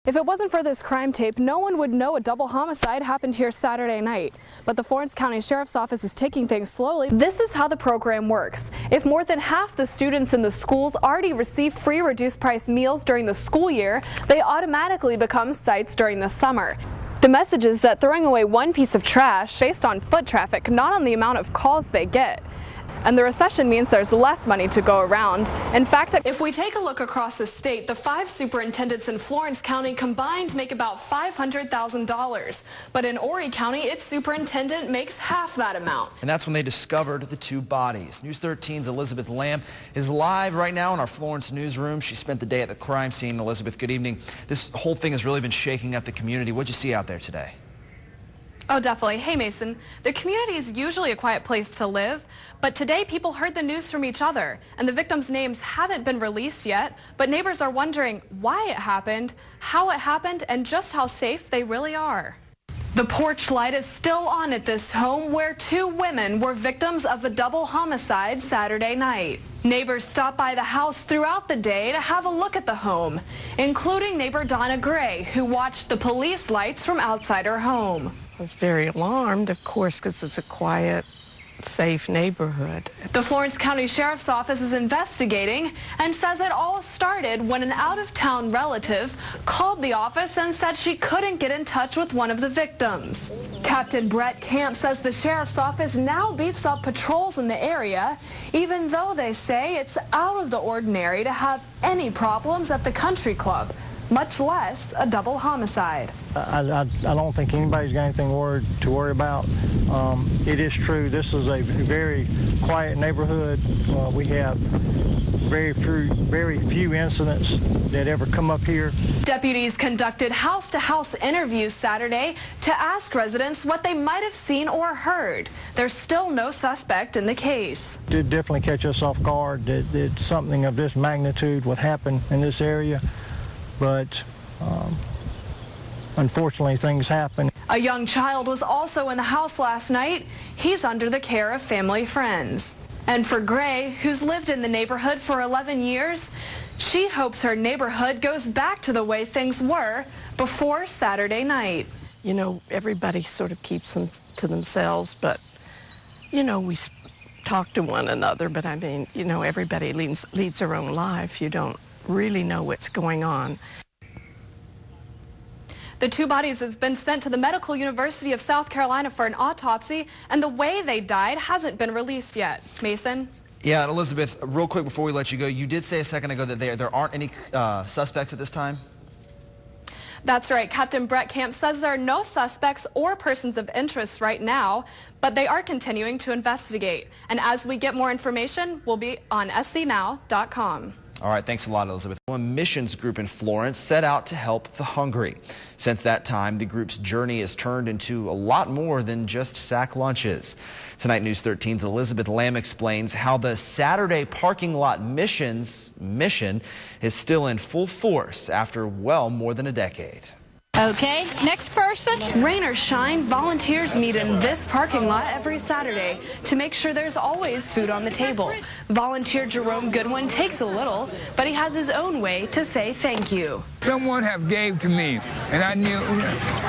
If it wasn't for this crime tape, no one would know a double homicide happened here Saturday night. But the Florence County Sheriff's Office is taking things slowly. This is how the program works. If more than half the students in the schools already receive free reduced price meals during the school year, they automatically become sites during the summer. The message is that throwing away one piece of trash based on foot traffic, not on the amount of calls they get. And the recession means there's less money to go around. In fact, if we take a look across the state, the 5 superintendents in Florence County combined make about $500,000. But in Horry County, its superintendent makes half that amount. And that's when they discovered the 2 bodies. News 13's Elizabeth Lamb is live right now in our Florence newsroom. She spent the day at the crime scene. Elizabeth, good evening. This whole thing has really been shaking up the community. What'd you see out there today? Oh, definitely. Hey, Mason, the community is usually a quiet place to live, but today people heard the news from each other, and the victims' names haven't been released yet, but neighbors are wondering why it happened, how it happened, and just how safe they really are. The porch light is still on at this home where 2 women were victims of a double homicide Saturday night. Neighbors stopped by the house throughout the day to have a look at the home, including neighbor Donna Gray, who watched the police lights from outside her home. I was very alarmed, of course, because it's a quiet, safe neighborhood. The Florence County Sheriff's Office is investigating and says it all started when an out-of-town relative called the office and said she couldn't get in touch with one of the victims. Captain Brett Camp says the Sheriff's Office now beefs up patrols in the area, even though they say it's out of the ordinary to have any problems at the country club, much less a double homicide. I don't think anybody's got anything to worry about. It is true, this is a very quiet neighborhood. We have very few incidents that ever come up here. Deputies conducted house-to-house interviews Saturday to ask residents what they might have seen or heard. There's still no suspect in the case. It did definitely catch us off guard that something of this magnitude would happen in this area. But unfortunately, things happen. A young child was also in the house last night. He's under the care of family friends. And for Gray, who's lived in the neighborhood for 11 years, she hopes her neighborhood goes back to the way things were before Saturday night. You know, everybody sort of keeps them to themselves, but, you know, we talk to one another, but I mean, you know, everybody leads their own life. You don't really know what's going on. The 2 bodies have been sent to the Medical University of South Carolina for an autopsy, and the way they died hasn't been released yet. Mason? Yeah, Elizabeth, real quick before we let you go, you did say a second ago that there aren't any suspects at this time? That's right. Captain Brett Camp says there are no suspects or persons of interest right now, but they are continuing to investigate. And as we get more information, we'll be on scnow.com. All right, thanks a lot, Elizabeth. A missions group in Florence set out to help the hungry. Since that time, the group's journey has turned into a lot more than just sack lunches. Tonight, News 13's Elizabeth Lamb explains how the Saturday parking lot mission is still in full force after well more than a decade. Okay, next person. Rain or shine, volunteers meet in this parking lot every Saturday to make sure there's always food on the table. Volunteer Jerome Goodwin takes a little, but he has his own way to say thank you. Someone have gave to me, and I knew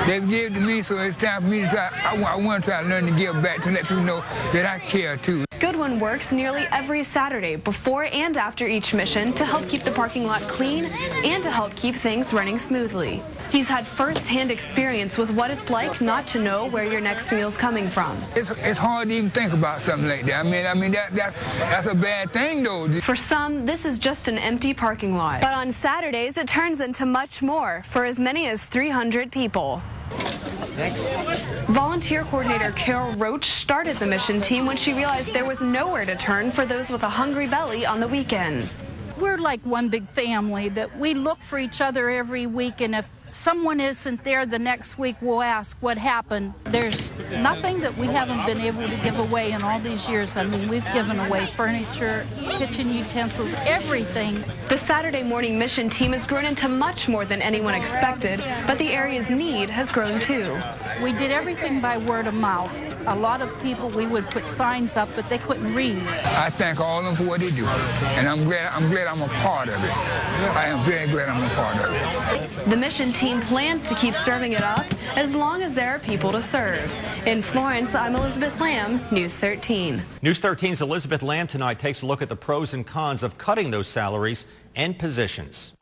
they gave to me, so it's time for me to try. I want to try to learn to give back to let people know that I care too. Goodwin works nearly every Saturday before and after each mission to help keep the parking lot clean and to help keep things running smoothly. He's had first-hand experience with what it's like not to know where your next meal's coming from. It's hard to even think about something like that. I mean that's a bad thing, though. For some, this is just an empty parking lot. But on Saturdays, it turns into much more for as many as 300 people. Next. Volunteer coordinator Carol Roach started the mission team when she realized there was nowhere to turn for those with a hungry belly on the weekends. We're like one big family that we look for each other every week, and if someone isn't there the next week, we'll ask what happened. There's nothing that we haven't been able to give away in all these years. I mean, we've given away furniture, kitchen utensils, everything. The Saturday morning mission team has grown into much more than anyone expected, but the area's need has grown too. We did everything by word of mouth. A lot of people, we would put signs up, but they couldn't read. I thank all of them for what they do, and I'm glad I'm a part of it. I am very glad I'm a part of it. The mission team plans to keep serving it up as long as there are people to serve. In Florence, I'm Elizabeth Lamb, News 13. News 13's Elizabeth Lamb tonight takes a look at the pros and cons of cutting those salaries and positions.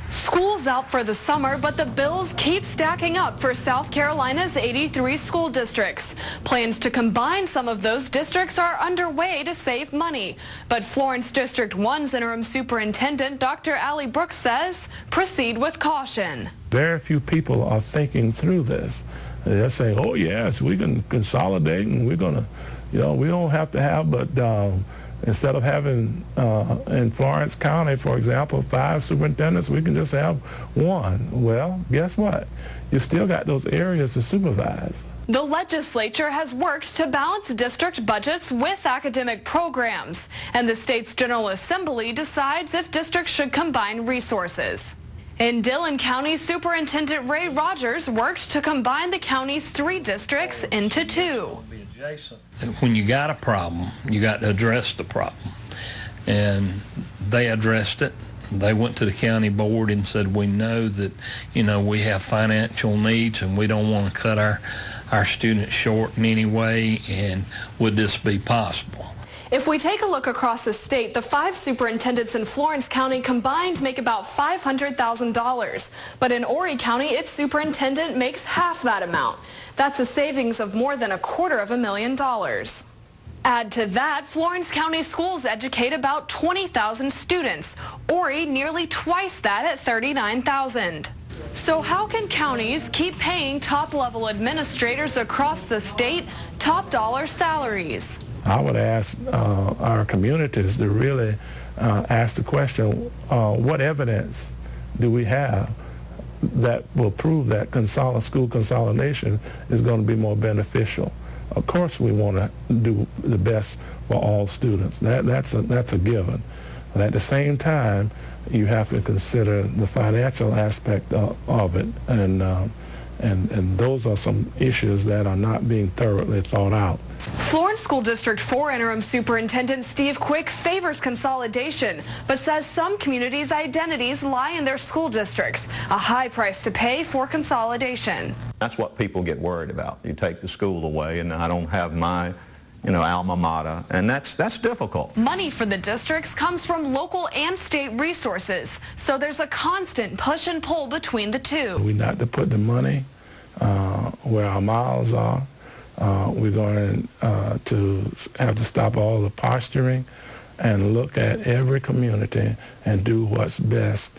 School's out for the summer, but the bills keep stacking up for South Carolina's 83 school districts. Plans to combine some of those districts are underway to save money. But Florence District 1's interim superintendent, Dr. Allie Brooks, says proceed with caution. Very few people are thinking through this. They're saying, oh yes, we can consolidate and we're going to, we don't have to have, but instead of having in Florence County, for example, 5 superintendents, we can just have 1. Well, guess what? You still got those areas to supervise. The legislature has worked to balance district budgets with academic programs, and the state's General Assembly decides if districts should combine resources. In Dillon County, Superintendent Ray Rogers worked to combine the county's 3 districts into 2. When you got a problem, you got to address the problem. And they addressed it. They went to the county board and said, we know that, we have financial needs and we don't want to cut our students short in any way, and would this be possible? If we take a look across the state, the 5 superintendents in Florence County combined make about $500,000. But in Horry County, its superintendent makes half that amount. That's a savings of more than $250,000. Add to that, Florence County schools educate about 20,000 students. Horry nearly twice that at 39,000. So how can counties keep paying top-level administrators across the state top dollar salaries? I would ask our communities to really ask the question, what evidence do we have that will prove that school consolidation is going to be more beneficial? Of course we want to do the best for all students. That's a given. But at the same time, you have to consider the financial aspect of it, and those are some issues that are not being thoroughly thought out. Florence School District 4 Interim Superintendent Steve Quick favors consolidation, but says some communities' identities lie in their school districts, a high price to pay for consolidation. That's what people get worried about. You take the school away and I don't have my alma mater, and that's difficult. Money for the districts comes from local and state resources, so there's a constant push and pull between the two. We need to put the money where our mouths are. We're going to have to stop all the posturing and look at every community and do what's best.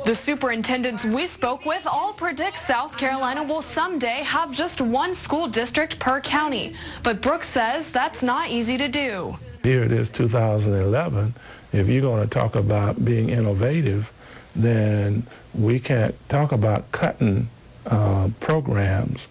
The superintendents we spoke with all predict South Carolina will someday have just 1 school district per county. But Brooks says that's not easy to do. Here it is 2011. If you're going to talk about being innovative, then we can't talk about cutting programs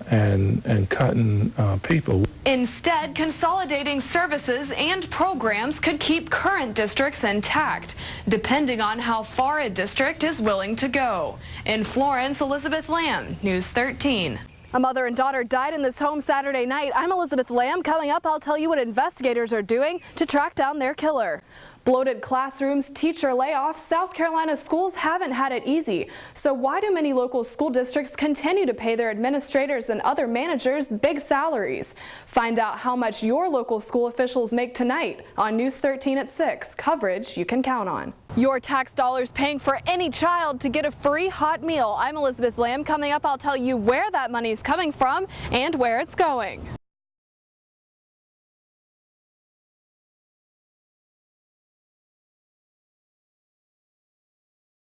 and cutting people. Instead, consolidating services and programs could keep current districts intact, depending on how far a district is willing to go. In Florence, Elizabeth Lamb, News 13. A mother and daughter died in this home Saturday night. I'm Elizabeth Lamb. Coming up, I'll tell you what investigators are doing to track down their killer. Bloated classrooms, teacher layoffs, South Carolina schools haven't had it easy. So why do many local school districts continue to pay their administrators and other managers big salaries? Find out how much your local school officials make tonight on News 13 at 6. Coverage you can count on. Your tax dollars paying for any child to get a free hot meal. I'm Elizabeth Lamb. Coming up, I'll tell you where that money is coming from and where it's going.